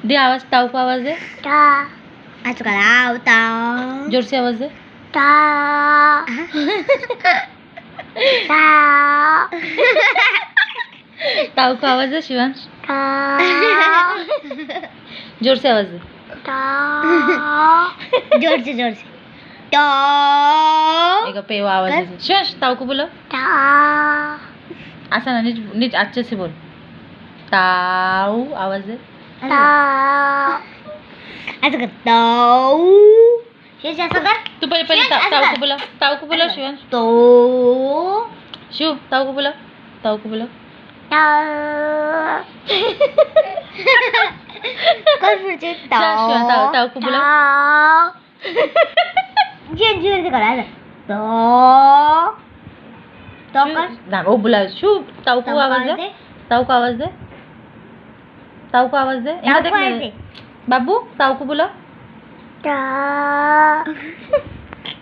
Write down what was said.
दे आवाज, ताऊ को आवाज दे। आज करा ताऊ, जोर से आवाज दे। ताऊ को आवाज दे शिवांश। जोर से आवाज दे। जोर से ताऊ, एक पेवा आवाज दे। शिवांश ताऊ को बोलो। ऐसा ना, नीच अच्छे से बोल। ताऊ आवाज दे। ऐसा कर ताऊ, ऐसा कर। तू पहले ताऊ को बोलो। ताऊ को बोलो शिवांश। तो शिव ताऊ को बोलो। ताऊ को बोलो। ताऊ को बोलो। जोर से करा तो कर ना, वो बोला शिव। ताऊ को आवाज दे। ताऊ को आवाज दे। ताऊ को आवाज दे। यहाँ देख बाबू, ताऊ को बोलो।